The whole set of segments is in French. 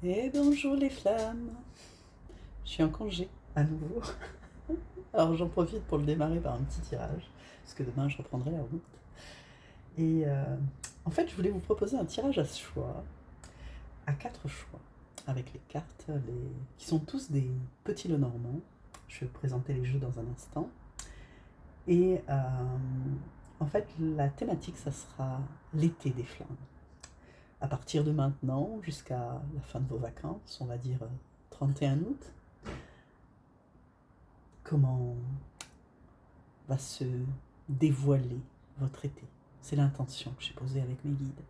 Et bonjour les flammes. Je suis en congé à nouveau. Alors j'en profite pour le démarrer par un petit tirage, parce que demain je reprendrai la route. Et en fait, je voulais vous proposer un tirage à choix, à 4 choix, avec les cartes qui sont tous des petits Lenormand. Je vais vous présenter les jeux dans un instant. Et en fait, la thématique, ça sera l'été des flammes. À partir de maintenant, jusqu'à la fin de vos vacances, on va dire 31 août, comment va se dévoiler votre été. C'est l'intention que j'ai posée avec mes guides.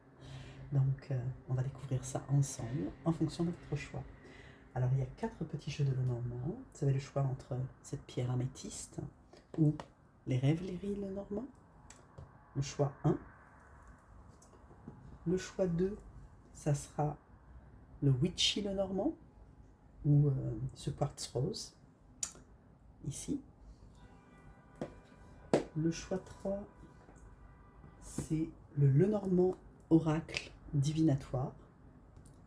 Donc, on va découvrir ça ensemble en fonction de votre choix. Alors, il y a 4 petits jeux de Lenormand. Vous avez le choix entre cette pierre améthyste ou les rêveries Lenormand. Le choix 1. Le choix 2, ça sera le Witchy Lenormand ou ce quartz rose, ici. Le choix 3, c'est le Lenormand oracle divinatoire,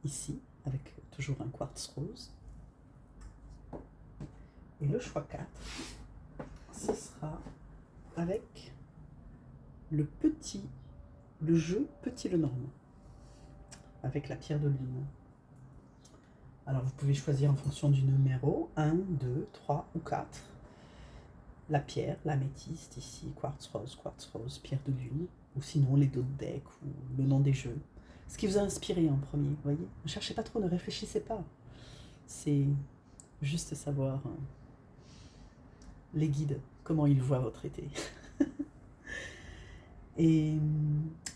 ici, avec toujours un quartz rose. Et le choix 4, ce sera avec le jeu Petit Lenormand, avec la pierre de lune. Alors vous pouvez choisir en fonction du numéro, 1, 2, 3 ou 4. La pierre, l'améthyste ici, quartz rose, pierre de lune, ou sinon les d'autres decks ou le nom des jeux. Ce qui vous a inspiré en premier, vous voyez. Ne cherchez pas trop, ne réfléchissez pas. C'est juste savoir les guides, comment ils voient votre été. Et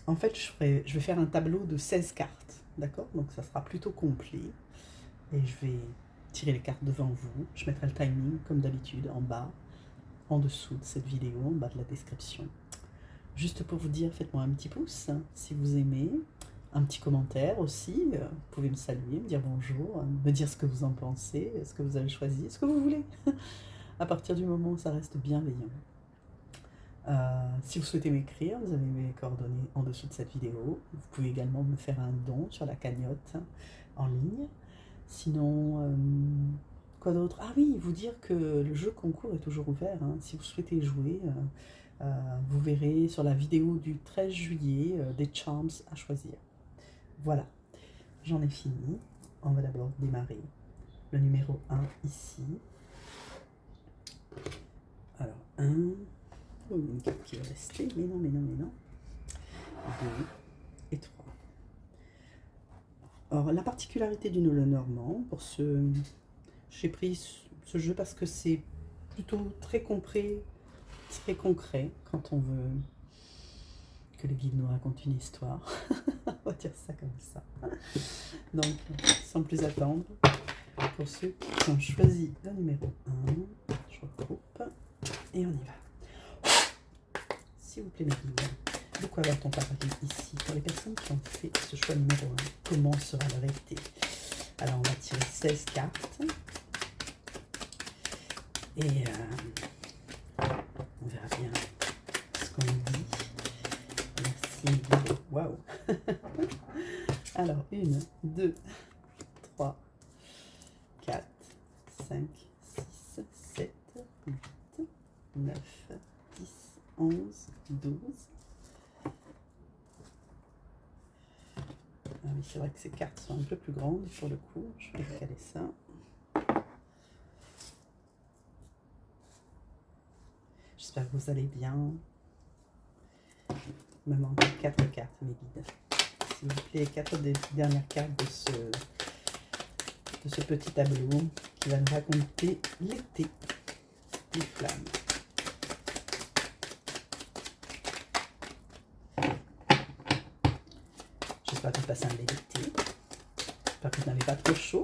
en fait, je vais faire un tableau de 16 cartes, d'accord? Donc ça sera plutôt complet. Et je vais tirer les cartes devant vous. Je mettrai le timing, comme d'habitude, en bas, en dessous de cette vidéo, en bas de la description. Juste pour vous dire, faites-moi un petit pouce si vous aimez, un petit commentaire aussi. Vous pouvez me saluer, me dire bonjour, me dire ce que vous en pensez, ce que vous avez choisi, ce que vous voulez. À partir du moment où ça reste bienveillant. Si vous souhaitez m'écrire, vous avez mes coordonnées en dessous de cette vidéo. Vous pouvez également me faire un don sur la cagnotte en ligne. Sinon, quoi d'autre? Ah oui, vous dire que le jeu concours est toujours ouvert. Hein. Si vous souhaitez jouer, vous verrez sur la vidéo du 13 juillet des charms à choisir. Voilà, j'en ai fini. On va d'abord démarrer le numéro 1 ici. Alors, 1. Oh, une carte qui est restée. Mais non. 2 et 3. Alors, la particularité du Lenormand, j'ai pris ce jeu parce que c'est plutôt très concret quand on veut que les guides nous racontent une histoire. On va dire ça comme ça. Donc, sans plus attendre, pour ceux qui ont choisi le numéro 1, je regroupe et on y va. S'il vous plaît, mes guides, de quoi va-t-on parler ici pour les personnes qui ont fait ce choix numéro 1? Comment sera leur été? Alors, on va tirer 16 cartes. Et on verra bien ce qu'on dit. Merci. Waouh. Alors, 1, 2, 3, 4, 5, 6, 7, 8, 9, 10, 11, 12. Ah oui, c'est vrai que ces cartes sont un peu plus grandes pour le coup. Je vais décaler ça. J'espère que vous allez bien. Il me manque 4 cartes, mes guides. S'il vous plaît, 4 des dernières cartes de ce petit tableau qui va nous raconter l'été des flammes. J'espère que vous passez un bel été. J'espère que vous n'avez pas trop chaud.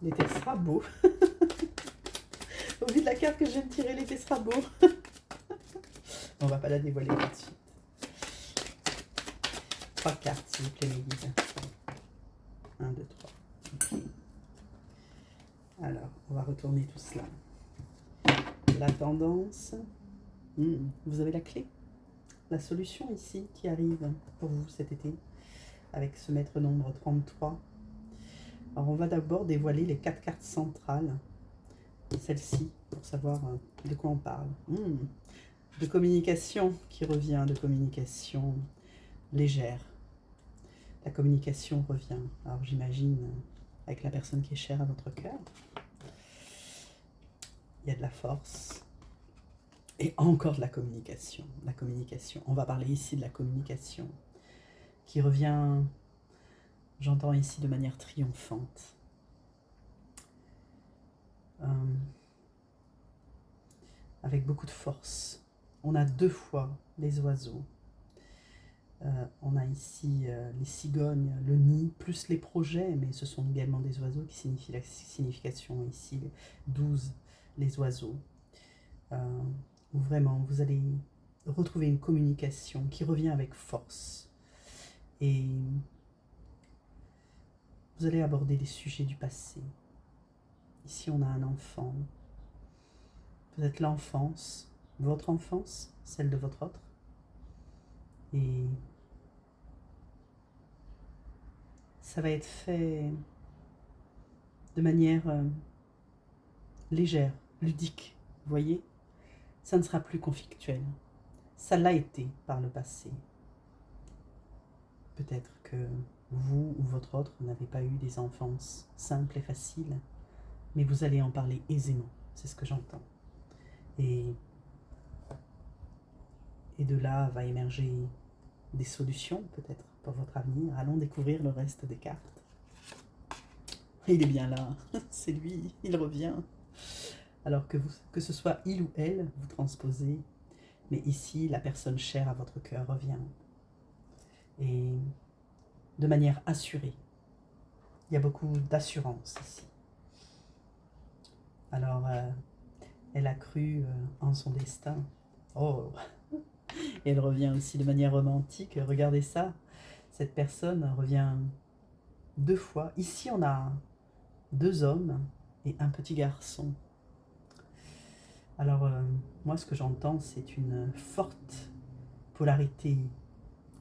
L'été sera beau. Au vu de la carte que je viens de tirer, l'été sera beau. On va pas la dévoiler tout de suite. 3 cartes, s'il vous plaît, mes guides. 1, 2, 3. Okay. Alors, on va retourner tout cela. La tendance. Vous avez la clé, la solution ici qui arrive pour vous cet été, avec ce maître nombre 33. Alors on va d'abord dévoiler les 4 cartes centrales, celle-ci, pour savoir de quoi on parle. De communication qui revient, de communication légère. La communication revient. Alors j'imagine avec la personne qui est chère à votre cœur. Il y a de la force. Et encore de la communication. La communication. On va parler ici de la communication qui revient, j'entends ici de manière triomphante. Avec beaucoup de force. On a 2 fois les oiseaux. On a ici les cigognes, le nid, plus les projets, mais ce sont également des oiseaux qui signifient la signification ici, 12, les oiseaux. Où vraiment vous allez retrouver une communication qui revient avec force. Et vous allez aborder des sujets du passé. Ici on a un enfant. Peut-être l'enfance, votre enfance, celle de votre autre. Et ça va être fait de manière légère, ludique, vous voyez. Ça ne sera plus conflictuel. Ça l'a été par le passé. Peut-être que vous ou votre autre n'avez pas eu des enfances simples et faciles, mais vous allez en parler aisément, c'est ce que j'entends. Et de là va émerger des solutions peut-être pour votre avenir. Allons découvrir le reste des cartes. Il est bien là, c'est lui, il revient. Alors que ce soit il ou elle, vous transposez, mais ici, la personne chère à votre cœur revient. Et de manière assurée. Il y a beaucoup d'assurance ici. Alors, elle a cru en son destin. Oh, et elle revient aussi de manière romantique. Regardez ça, cette personne revient 2 fois. Ici, on a 2 hommes et un petit garçon. Alors, moi, ce que j'entends, c'est une forte polarité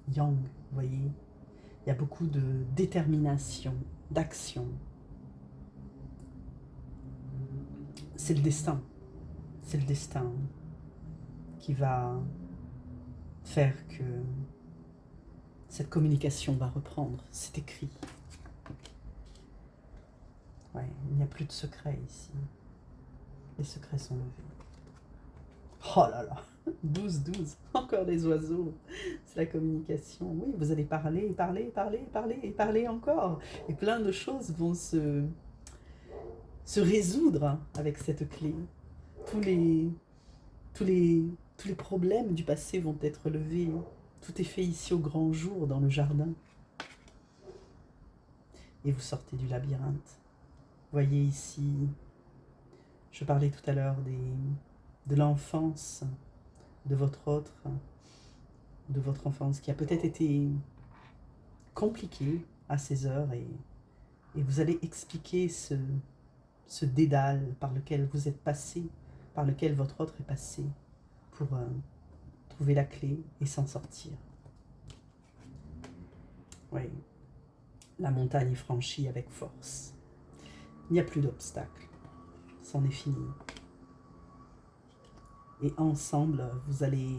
yang, vous voyez. Il y a beaucoup de détermination, d'action. C'est le destin. C'est le destin qui va faire que cette communication va reprendre. C'est écrit. Ouais, il n'y a plus de secrets ici. Les secrets sont levés. Oh là là, 12, encore des oiseaux. C'est la communication. Oui, vous allez parler, parler, parler, parler et parler encore. Et plein de choses vont se résoudre avec cette clé. Tous les problèmes du passé vont être levés. Tout est fait ici au grand jour, dans le jardin. Et vous sortez du labyrinthe. Voyez ici, je parlais tout à l'heure de l'enfance de votre autre, de votre enfance qui a peut-être été compliquée à ces heures et vous allez expliquer ce dédale par lequel vous êtes passé, par lequel votre autre est passé pour trouver la clé et s'en sortir. Oui, la montagne est franchie avec force. Il n'y a plus d'obstacles. C'en est fini. Et ensemble, vous allez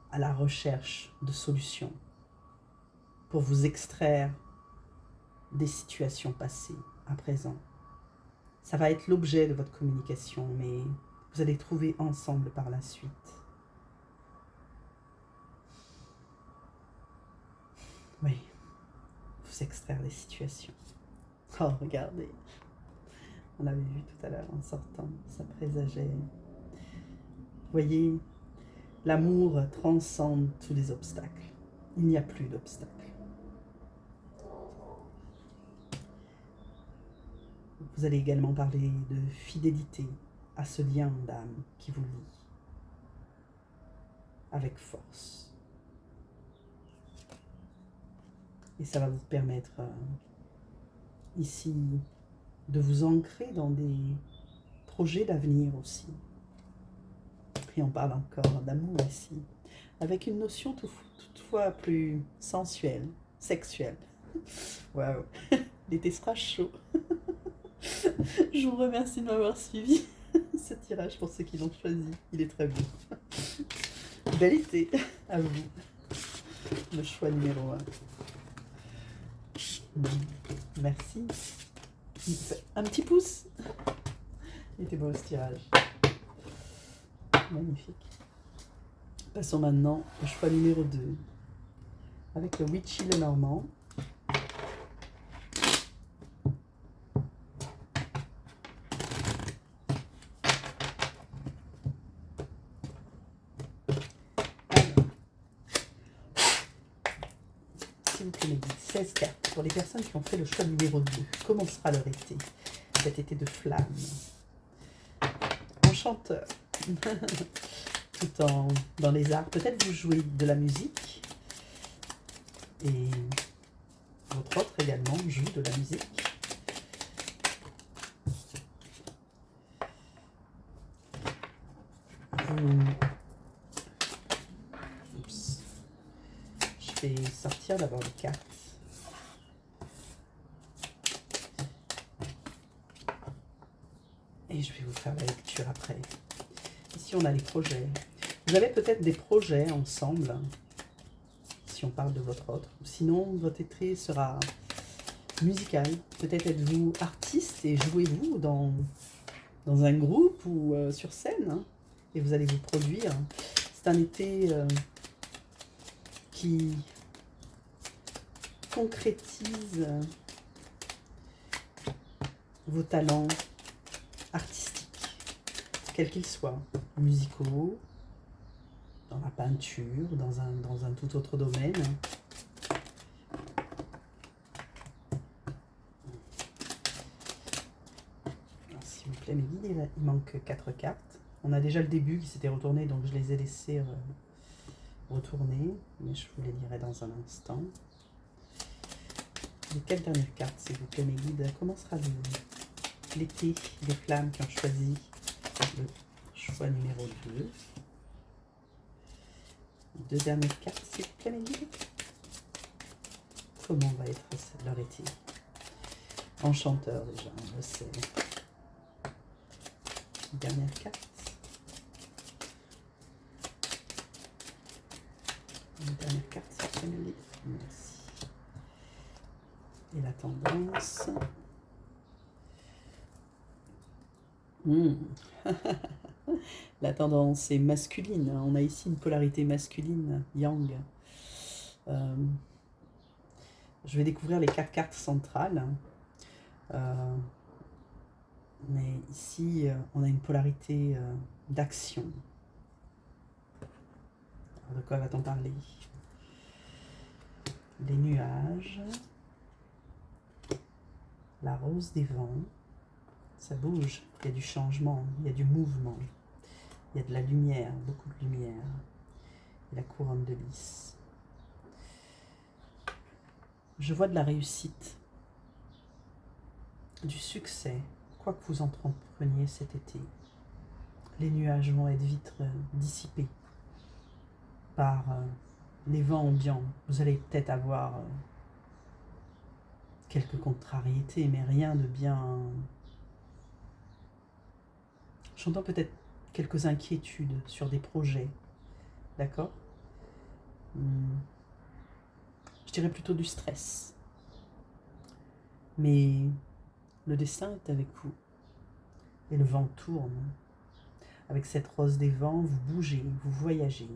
à la recherche de solutions pour vous extraire des situations passées à présent. Ça va être l'objet de votre communication, mais vous allez trouver ensemble par la suite. Oui, vous extraire des situations. Oh, regardez. On l'avait vu tout à l'heure en sortant, ça présageait. Voyez, l'amour transcende tous les obstacles. Il n'y a plus d'obstacles. Vous allez également parler de fidélité à ce lien d'âme qui vous lie avec force. Et ça va vous permettre ici de vous ancrer dans des projets d'avenir aussi. Et on parle encore d'amour ici, avec une notion toutefois plus sensuelle, sexuelle. Waouh. L'été sera chaud. Je vous remercie de m'avoir suivi. Ce tirage pour ceux qui l'ont choisi, il est très beau. Bel été à vous. Le choix numéro 1. Merci. Un petit pouce. Il était beau ce tirage. Magnifique. Passons maintenant au choix numéro 2. Avec le Witchy le Normand. S'il vous plaît, mes guides, 16 cartes. Pour les personnes qui ont fait le choix numéro 2, comment sera leur été? Cet été de flammes. Enchanteur. Tout en dans les arts. Peut-être vous jouez de la musique. Et votre autre également joue de la musique. Oups. Je vais sortir d'abord les cartes. Et je vais vous faire la lecture après. Ici, on a les projets. Vous avez peut-être des projets ensemble, si on parle de votre autre. Sinon, votre été sera musical. Peut-être êtes-vous artiste et jouez-vous dans un groupe ou sur scène. Hein, et vous allez vous produire. C'est un été qui concrétise vos talents artistiques, quels qu'ils soient, musicaux, dans la peinture, dans un tout autre domaine. Alors, s'il vous plaît, mes guides, il manque 4 cartes. On a déjà le début qui s'était retourné, donc je les ai laissés retourner, mais je vous les lirai dans un instant. Les 4 dernières cartes, s'il vous plaît, mes guides. Comment sera l'été des flammes qui ont choisi le choix numéro 2? 2 dernières cartes, s'il vous plaît, mes guides. Comment va être leur été? Enchanteur, déjà, on le sait. Dernière carte. Une dernière carte, s'il vous plaît, mes guides. Merci. Et la tendance. La tendance est masculine. On a ici une polarité masculine, yang. Je vais découvrir les 4 cartes centrales. Mais ici, on a une polarité d'action. De quoi va-t-on parler? Les nuages. La rose des vents. Ça bouge, il y a du changement, il y a du mouvement, il y a de la lumière, beaucoup de lumière. Et la couronne de lys. Je vois de la réussite, du succès, quoi que vous entrepreniez cet été. Les nuages vont être vite dissipés par les vents ambiants. Vous allez peut-être avoir quelques contrariétés, mais rien de bien... J'entends peut-être quelques inquiétudes sur des projets, d'accord? Je dirais plutôt du stress. Mais le destin est avec vous. Et le vent tourne. Avec cette rose des vents, vous bougez, vous voyagez.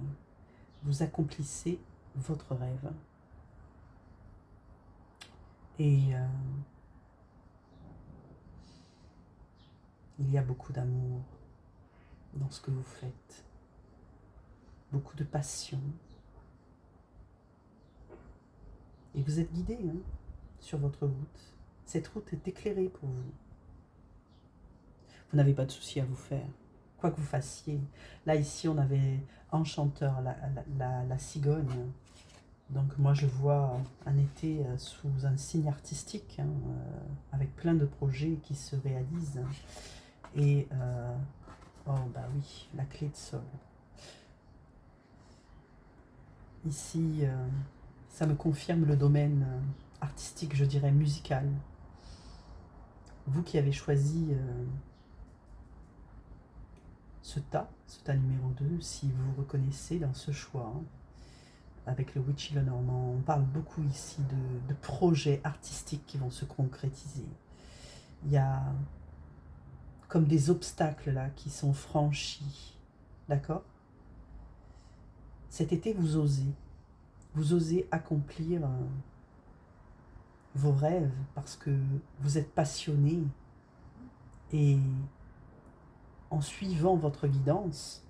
Vous accomplissez votre rêve. Et il y a beaucoup d'amour dans ce que vous faites. Beaucoup de passion. Et vous êtes guidé sur votre route. Cette route est éclairée pour vous. Vous n'avez pas de soucis à vous faire. Quoi que vous fassiez. Là, ici, on avait Enchanteur, la cigogne. Donc moi, je vois un été sous un signe artistique, avec plein de projets qui se réalisent. Et, oh bah oui, la clé de sol. Ici, ça me confirme le domaine artistique, je dirais musical. Vous qui avez choisi ce tas numéro 2, si vous vous reconnaissez dans ce choix, hein, avec le Witchy Lenormand, on parle beaucoup ici de projets artistiques qui vont se concrétiser. Il y a comme des obstacles là qui sont franchis, d'accord? Cet été, vous osez accomplir vos rêves parce que vous êtes passionné et en suivant votre guidance,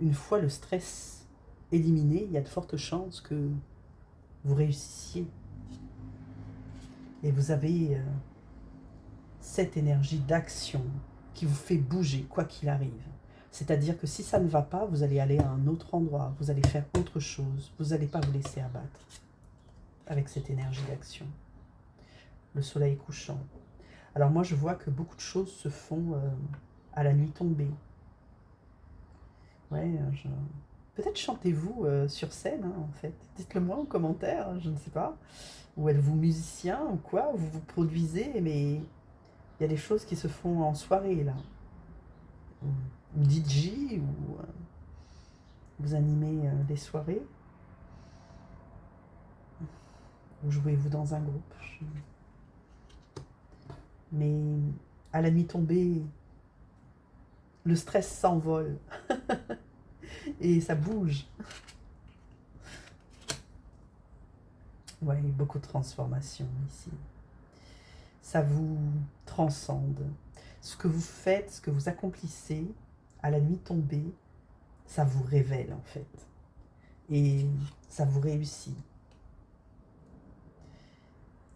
une fois le stress éliminé, il y a de fortes chances que vous réussissiez. Et vous avez cette énergie d'action qui vous fait bouger quoi qu'il arrive. C'est-à-dire que si ça ne va pas, vous allez aller à un autre endroit, vous allez faire autre chose, vous n'allez pas vous laisser abattre avec cette énergie d'action. Le soleil couchant. Alors moi je vois que beaucoup de choses se font à la nuit tombée. Ouais, peut-être chantez-vous sur scène hein, en fait. Dites-le moi en commentaire, je ne sais pas. Ou êtes-vous musicien ou quoi, vous vous produisez, mais il y a des choses qui se font en soirée là. Ou DJ, ou vous animez des soirées. Ou jouez-vous dans un groupe. Mais à la nuit tombée, le stress s'envole. Et ça bouge. Ouais, beaucoup de transformations ici. Ça vous transcende. Ce que vous faites, ce que vous accomplissez à la nuit tombée, ça vous révèle en fait. Et ça vous réussit.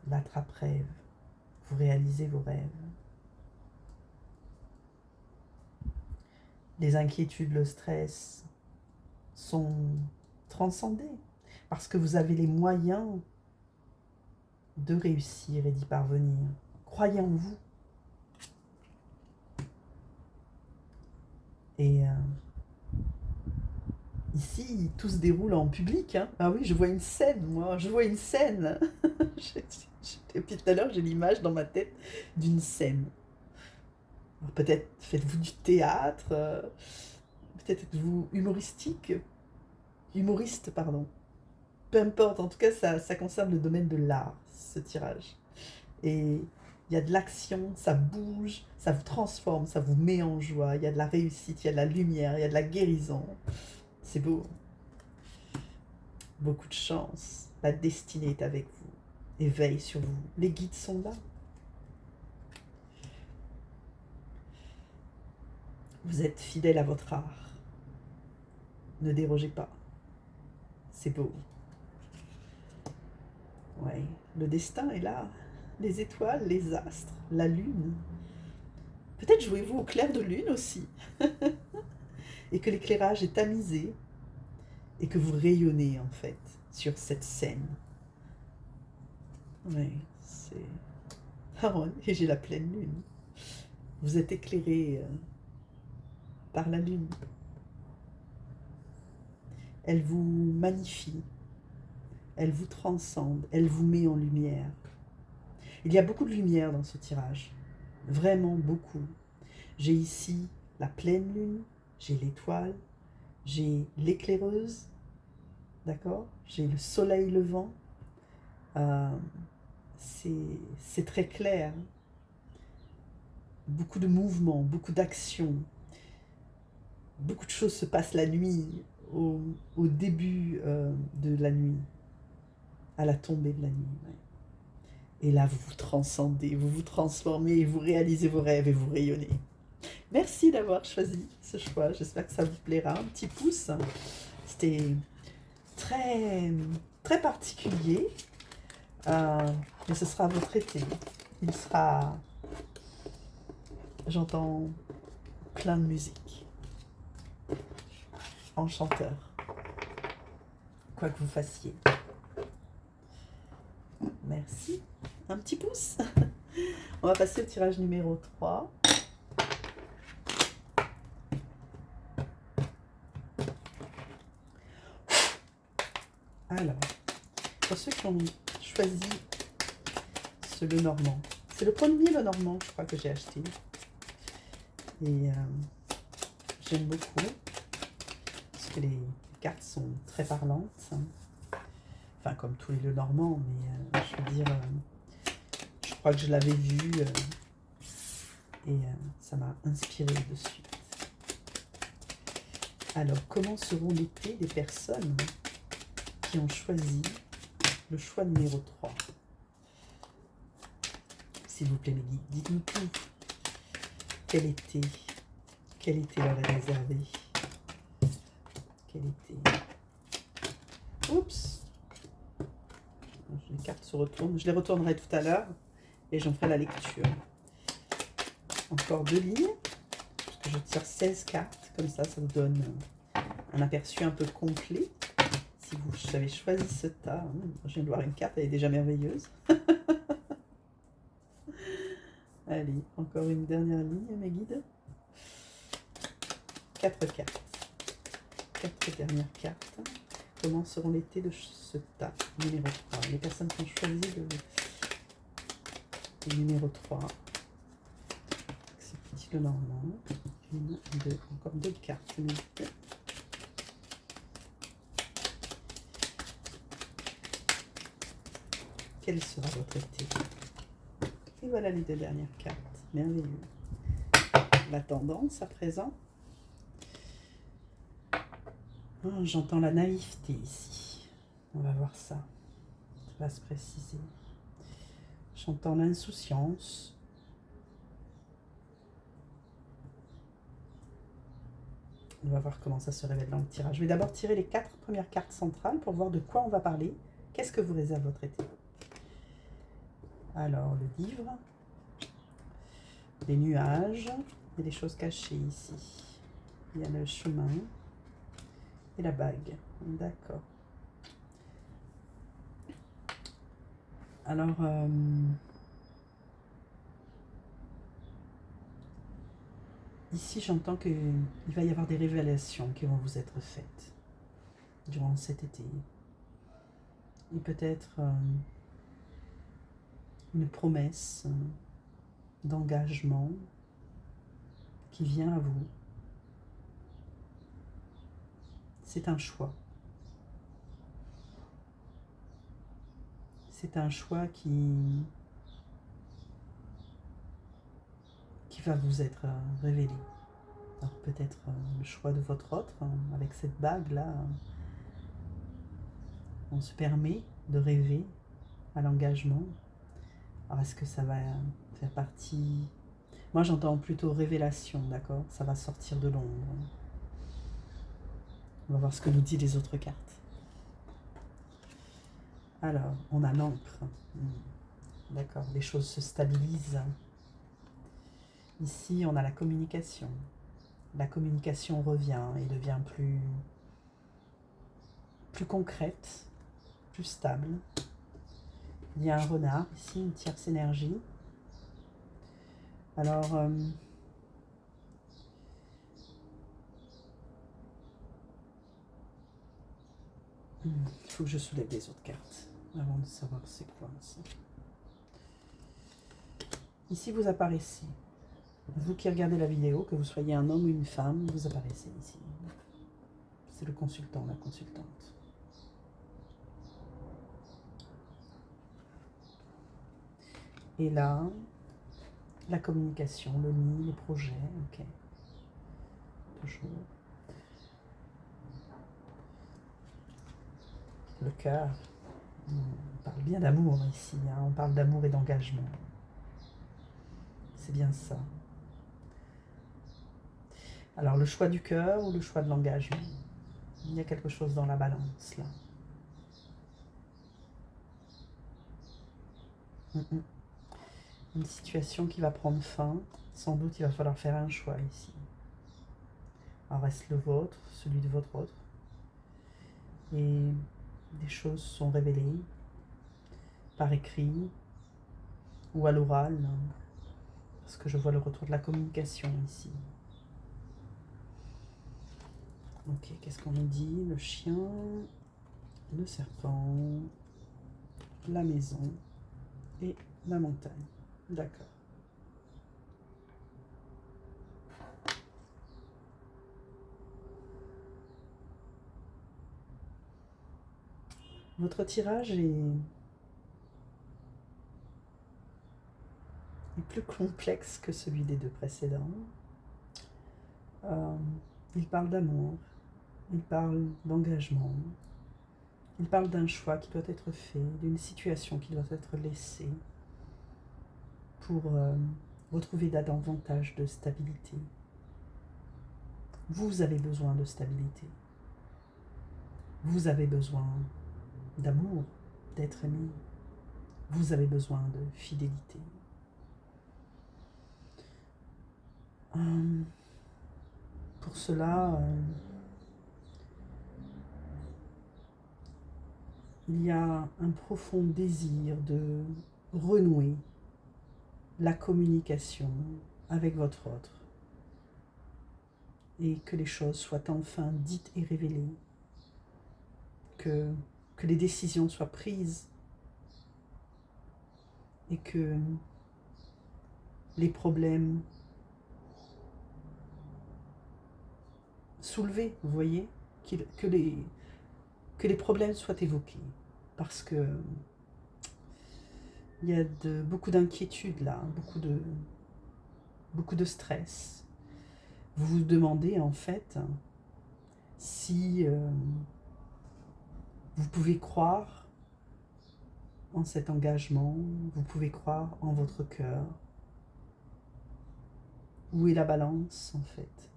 L'attrape-rêve. Vous réalisez vos rêves. Les inquiétudes, le stress sont transcendés parce que vous avez les moyens de réussir et d'y parvenir. Croyez en vous. Et ici, tout se déroule en public. Hein. Ah oui, je vois une scène, moi. Je vois une scène. Depuis tout à l'heure, j'ai l'image dans ma tête d'une scène. Peut-être faites-vous du théâtre, peut-être êtes-vous humoriste, pardon. Peu importe, en tout cas, ça concerne le domaine de l'art, ce tirage. Et il y a de l'action, ça bouge, ça vous transforme, ça vous met en joie, il y a de la réussite, il y a de la lumière, il y a de la guérison. C'est beau. Beaucoup de chance. La destinée est avec vous et veille sur vous. Les guides sont là. Vous êtes fidèle à votre art. Ne dérogez pas. C'est beau. Ouais, le destin est là. Les étoiles, les astres, la lune. Peut-être jouez-vous au clair de lune aussi. Et que l'éclairage est tamisé. Et que vous rayonnez en fait sur cette scène. Ouais, c'est... Ah ouais, et j'ai la pleine lune. Vous êtes éclairé par la lune. Elle vous magnifie, elle vous transcende, elle vous met en lumière. Il y a beaucoup de lumière dans ce tirage, vraiment beaucoup. J'ai ici la pleine lune, j'ai l'étoile, j'ai l'éclaireuse, d'accord? J'ai le soleil levant, c'est très clair. Beaucoup de mouvements, beaucoup d'actions. Beaucoup de choses se passent la nuit, au début de la nuit, à la tombée de la nuit. Ouais. Et là, vous vous transcendez, vous vous transformez, vous réalisez vos rêves et vous rayonnez. Merci d'avoir choisi ce choix. J'espère que ça vous plaira. Un petit pouce. C'était très, très particulier. Mais ce sera votre été. Il sera... J'entends plein de musique. Enchanteur. Quoi que vous fassiez. Merci. Un petit pouce. On va passer au tirage numéro 3. Alors, pour ceux qui ont choisi ce Lenormand, C'est le premier Lenormand, je crois, que j'ai acheté. Et j'aime beaucoup. Parce que les cartes sont très parlantes. Enfin, comme tous les Lenormand, mais je veux dire, je crois que je l'avais vu et ça m'a inspiré de suite. Alors, comment seront l'été des personnes qui ont choisi le choix numéro 3? S'il vous plaît, mes guides, dites-nous tout. Quel été leur est réservé? Quel été? Oups! Les cartes se retournent. Je les retournerai tout à l'heure et j'en ferai la lecture. Encore 2 lignes. Parce que je tire 16 cartes. Comme ça vous donne un aperçu un peu complet. Si vous avez choisi ce tas. Je viens de voir une carte, elle est déjà merveilleuse. Allez, encore une dernière ligne, mes guides. 4 cartes. 4 dernières cartes. Comment seront l'été de ce tas numéro 3? Les personnes qui ont choisi le numéro 3. C'est petit Lenormand. Une, deux, encore 2 cartes. Quel sera votre été? Et voilà les 2 dernières cartes. Merveilleux. La tendance à présent. Oh, j'entends la naïveté ici. On va voir ça. Ça va se préciser. J'entends l'insouciance. On va voir comment ça se révèle dans le tirage. Je vais d'abord tirer les 4 premières cartes centrales pour voir de quoi on va parler. Qu'est-ce que vous réserve votre été? Alors, le livre, les nuages, il y a des choses cachées ici. Il y a le chemin et la bague. D'accord. Alors, ici, j'entends qu'il va y avoir des révélations qui vont vous être faites durant cet été. Et peut-être une promesse d'engagement qui vient à vous. C'est un choix. C'est un choix qui va vous être révélé. Alors peut-être le choix de votre autre, avec cette bague-là, on se permet de rêver à l'engagement. Alors est-ce que ça va faire partie... Moi j'entends plutôt révélation, d'accord? Ça va sortir de l'ombre. On va voir ce que nous disent les autres cartes. Alors, on a l'encre. D'accord, les choses se stabilisent. Ici, on a la communication. La communication revient et devient plus concrète, plus stable. Il y a un renard ici, une tierce énergie. Alors, il faut que je soulève les autres cartes avant de savoir c'est quoi ça. Ici, vous apparaissez. Vous qui regardez la vidéo, que vous soyez un homme ou une femme, vous apparaissez ici. C'est le consultant, la consultante. Et là, la communication, le nid, les projets, ok. Toujours. Le cœur. On parle bien d'amour ici, hein. On parle d'amour et d'engagement. C'est bien ça. Alors, le choix du cœur ou le choix de l'engagement? Il y a quelque chose dans la balance, là. Une situation qui va prendre fin. Sans doute, il va falloir faire un choix ici. Alors, reste le vôtre, celui de votre autre. Et des choses sont révélées par écrit ou à l'oral, parce que je vois le retour de la communication ici. Ok, qu'est-ce qu'on nous dit? Le chien, le serpent, la maison et la montagne. D'accord. Votre tirage est plus complexe que celui des deux précédents. Il parle d'amour, il parle d'engagement, il parle d'un choix qui doit être fait, d'une situation qui doit être laissée pour retrouver davantage de stabilité. Vous avez besoin de stabilité. Vous avez besoin d'amour, d'être aimé. Vous avez besoin de fidélité. Pour cela, il y a un profond désir de renouer la communication avec votre autre et que les choses soient enfin dites et révélées, que les décisions soient prises et que les problèmes soulevés, vous voyez, que les problèmes soient évoqués, parce que il y a beaucoup d'inquiétude là, beaucoup de stress. Vous vous demandez en fait si vous pouvez croire en cet engagement, vous pouvez croire en votre cœur. Où est la balance en fait?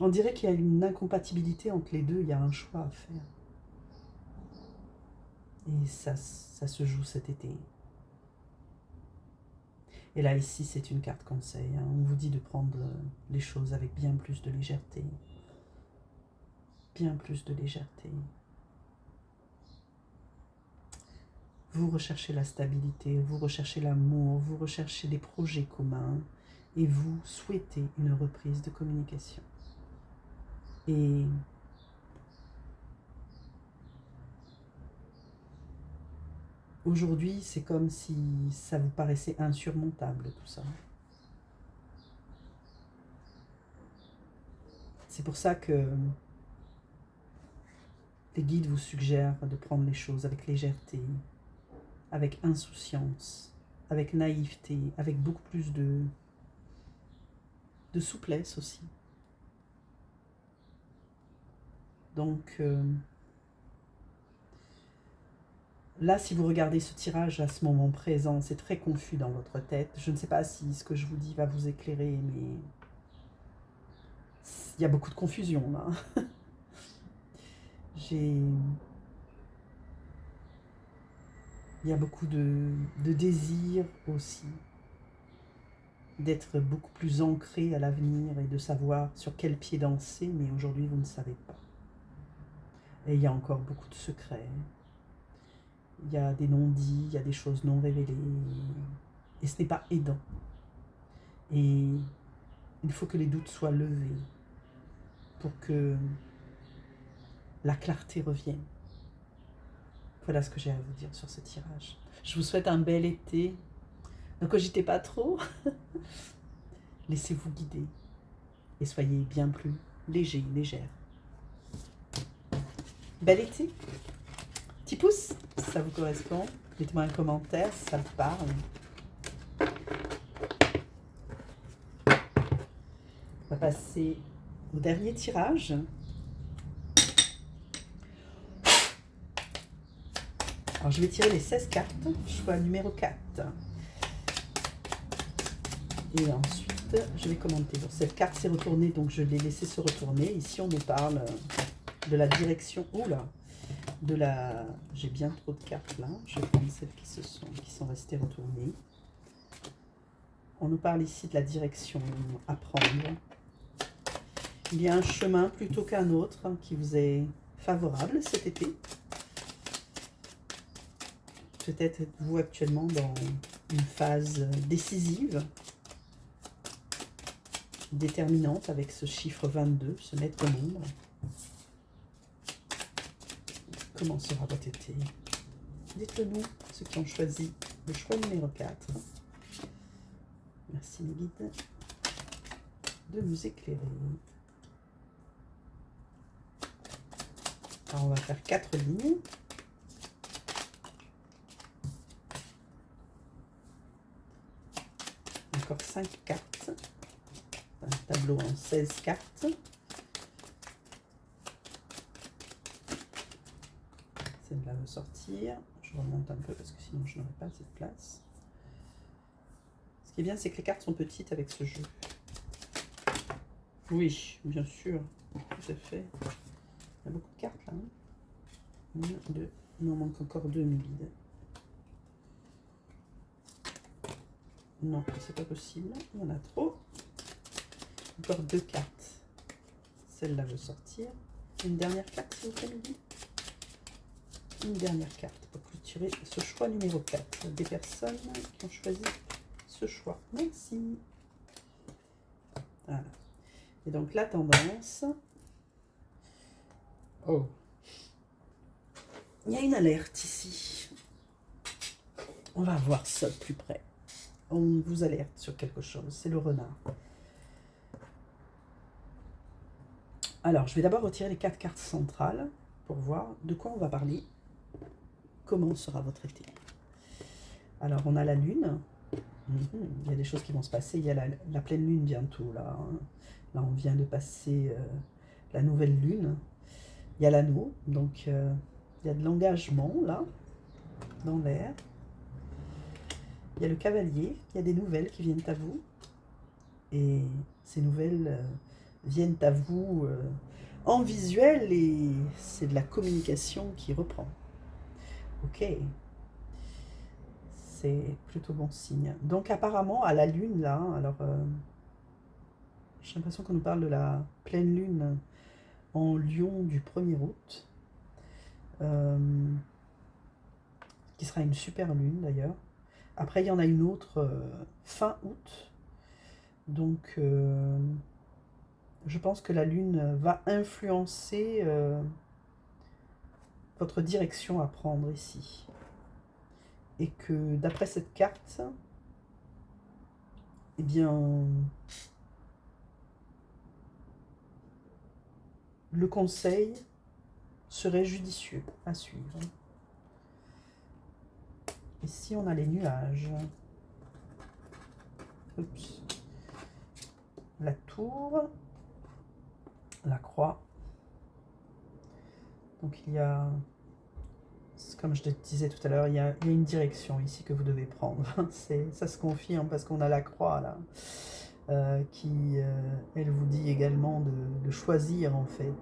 On dirait qu'il y a une incompatibilité entre les deux, il y a un choix à faire. Et ça se joue cet été. Et là, ici, c'est une carte conseil. Hein. On vous dit de prendre les choses avec bien plus de légèreté. Bien plus de légèreté. Vous recherchez la stabilité, vous recherchez l'amour, vous recherchez des projets communs et vous souhaitez une reprise de communication. Et aujourd'hui, c'est comme si ça vous paraissait insurmontable tout ça. C'est pour ça que les guides vous suggèrent de prendre les choses avec légèreté, avec insouciance, avec naïveté, avec beaucoup plus de souplesse aussi. Donc là, si vous regardez ce tirage à ce moment présent, c'est très confus dans votre tête. Je ne sais pas si ce que je vous dis va vous éclairer, mais il y a beaucoup de confusion là. Il y a beaucoup de désir aussi, d'être beaucoup plus ancré à l'avenir et de savoir sur quel pied danser, mais aujourd'hui vous ne savez pas. Et il y a encore beaucoup de secrets, il y a des non-dits, il y a des choses non révélées, et ce n'est pas aidant. Et il faut que les doutes soient levés pour que la clarté revienne. Voilà ce que j'ai à vous dire sur ce tirage. Je vous souhaite un bel été. Ne cogitez pas trop. Laissez-vous guider. Et soyez bien plus léger, légère. Bel été. Petit pouce, si ça vous correspond. Mettez-moi un commentaire si ça vous parle. On va passer au dernier tirage. Alors, je vais tirer les 16 cartes, choix numéro 4. Et ensuite, je vais commenter. Bon, cette carte s'est retournée, donc je l'ai laissée se retourner. Ici, on nous parle de la direction. Oula, de la... J'ai bien trop de cartes là. Je vais prendre celles qui sont restées retournées. On nous parle ici de la direction à prendre. Il y a un chemin plutôt qu'un autre qui vous est favorable cet été. Peut-être êtes-vous actuellement dans une phase décisive, déterminante avec ce chiffre 22, ce maître nombre. Comment sera votre été? Dites-le nous, ceux qui ont choisi Le choix numéro 4. Merci mes guides de nous éclairer. Alors on va faire 4 lignes. Encore 5 cartes. Un tableau en 16 cartes. Celle-là va sortir. Je remonte un peu parce que sinon je n'aurai pas assez de place. Ce qui est bien, c'est que les cartes sont petites avec ce jeu. Oui, bien sûr. Tout à fait. Il y a beaucoup de cartes là. 1, 2. Il en manque encore 2 mes guides. Non, c'est pas possible. Il y en a trop. Encore 2 cartes. Celle-là veut sortir. Une dernière carte, s'il vous plaît, mes guides. Une dernière carte pour clôturer ce choix numéro 4. Des personnes qui ont choisi ce choix. Merci. Voilà. Et donc la tendance. Oh. Il y a une alerte ici. On va voir ça de plus près. On vous alerte sur quelque chose. C'est le renard. Alors, je vais d'abord retirer les 4 cartes centrales pour voir de quoi on va parler. Comment sera votre été? Alors, on a la lune. Il y a des choses qui vont se passer. Il y a la pleine lune bientôt. Là, là on vient de passer la nouvelle lune. Il y a l'anneau. Donc, il y a de l'engagement, là, dans l'air. Il y a le cavalier. Il y a des nouvelles qui viennent à vous. Et ces nouvelles viennent à vous en visuel. Et c'est de la communication qui reprend. Ok. C'est plutôt bon signe. Donc apparemment, à la lune, là, alors j'ai l'impression qu'on nous parle de la pleine lune en Lion du 1er août, qui sera une super lune d'ailleurs. Après, il y en a une autre fin août. Donc, je pense que la lune va influencer votre direction à prendre ici. Et que d'après cette carte, eh bien, le conseil serait judicieux à suivre. Ici, on a les nuages. Oups. La tour. La croix. Donc, il y a, comme je te disais tout à l'heure, il y a une direction ici que vous devez prendre. Ça se confirme parce qu'on a la croix là. Qui, elle vous dit également de choisir en fait,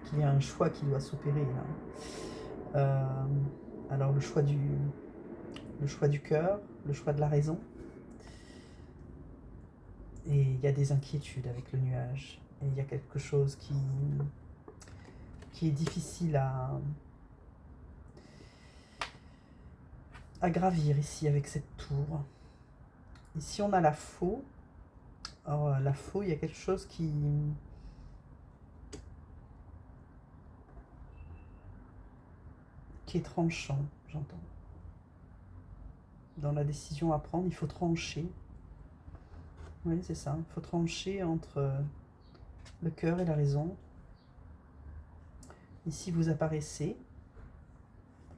qu'il y a un choix qui doit s'opérer là. Alors le choix du cœur, le choix de la raison, et il y a des inquiétudes avec le nuage, et il y a quelque chose qui est difficile à gravir ici avec cette tour. Ici on a la faux. Alors, la faux, il y a quelque chose qui est tranchant, j'entends. Dans la décision à prendre, il faut trancher. Oui, c'est ça. Il faut trancher entre le cœur et la raison. Ici, vous apparaissez,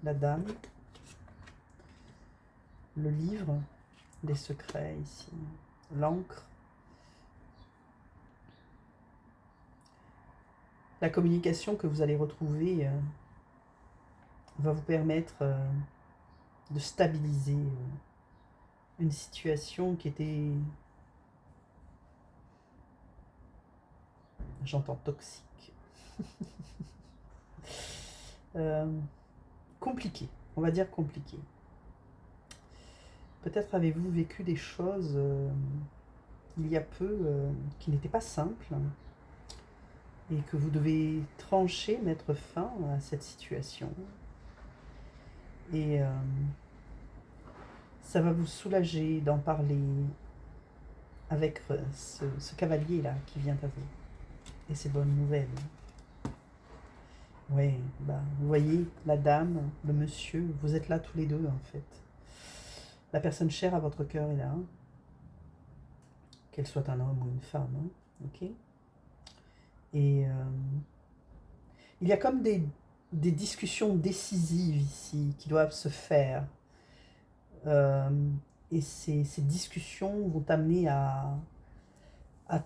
la dame, le livre, les secrets ici, l'encre. La communication que vous allez retrouver va vous permettre de stabiliser une situation qui était, j'entends toxique, compliqué, on va dire compliqué. Peut-être avez-vous vécu des choses il y a peu qui n'étaient pas simples et que vous devez trancher, mettre fin à cette situation. Et ça va vous soulager d'en parler avec ce cavalier-là qui vient à vous. Et ces bonnes nouvelles. Oui, bah, vous voyez, la dame, le monsieur, vous êtes là tous les deux en fait. La personne chère à votre cœur est là, qu'elle soit un homme ou une femme, ok. Et il y a comme des discussions décisives ici qui doivent se faire. Et ces discussions vont amener à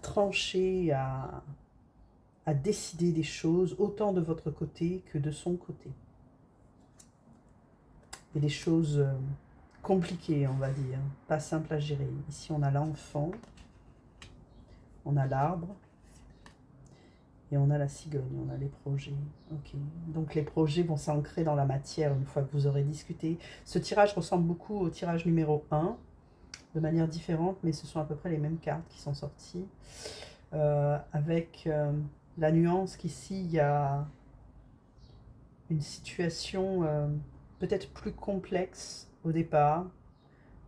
trancher, à décider des choses, autant de votre côté que de son côté. Et des choses compliquées, on va dire, pas simples à gérer. Ici, on a l'enfant, on a l'arbre, et on a la cigogne, on a les projets. Ok. Donc les projets vont s'ancrer dans la matière une fois que vous aurez discuté. Ce tirage ressemble beaucoup au tirage numéro 1, de manière différente, mais ce sont à peu près les mêmes cartes qui sont sorties. Avec la nuance qu'ici, il y a une situation peut-être plus complexe au départ,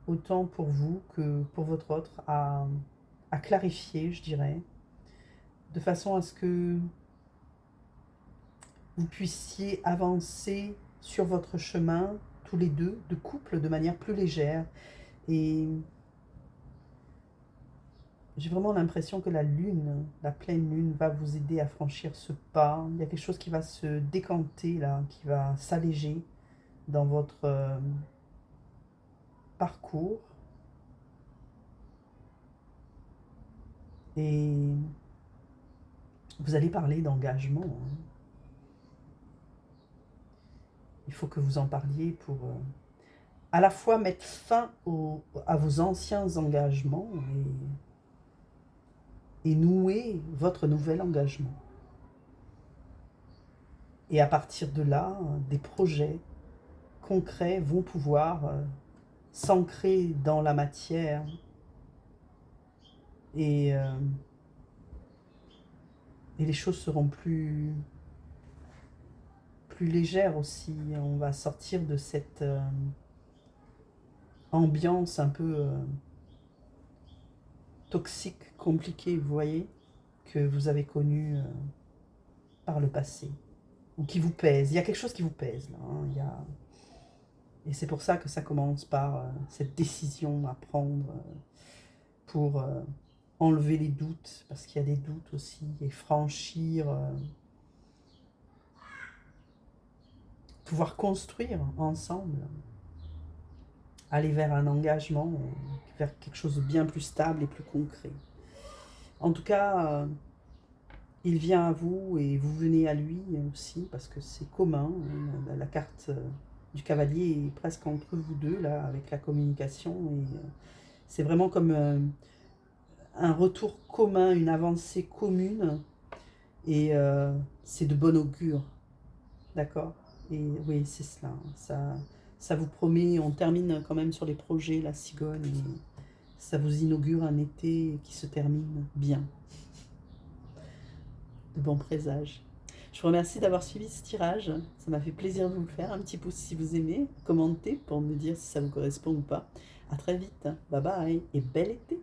autant pour vous que pour votre autre, à clarifier, je dirais, de façon à ce que vous puissiez avancer sur votre chemin, tous les deux, de couple, de manière plus légère. Et j'ai vraiment l'impression que la lune, la pleine lune, va vous aider à franchir ce pas. Il y a quelque chose qui va se décanter, là, qui va s'alléger dans votre parcours. Et vous allez parler d'engagement. Il faut que vous en parliez pour à la fois mettre fin à vos anciens engagements et nouer votre nouvel engagement. Et à partir de là, des projets concrets vont pouvoir s'ancrer dans la matière et les choses seront plus légères aussi. On va sortir de cette ambiance un peu toxique, compliquée, vous voyez, que vous avez connue par le passé, ou qui vous pèse. Il y a quelque chose qui vous pèse là, et c'est pour ça que ça commence par cette décision à prendre pour enlever les doutes, parce qu'il y a des doutes aussi, et franchir, pouvoir construire ensemble, aller vers un engagement, vers quelque chose de bien plus stable et plus concret. En tout cas, il vient à vous et vous venez à lui aussi, parce que c'est commun. La carte du cavalier est presque entre vous deux, là, avec la communication. Et c'est vraiment comme un retour commun, une avancée commune. Et c'est de bon augure. D'accord? Et oui, c'est cela. Ça vous promet, on termine quand même sur les projets, la cigogne. Et ça vous inaugure un été qui se termine bien. De bons présages. Je vous remercie d'avoir suivi ce tirage. Ça m'a fait plaisir de vous le faire. Un petit pouce si vous aimez. Commentez pour me dire si ça vous correspond ou pas. À très vite. Bye bye et bel été.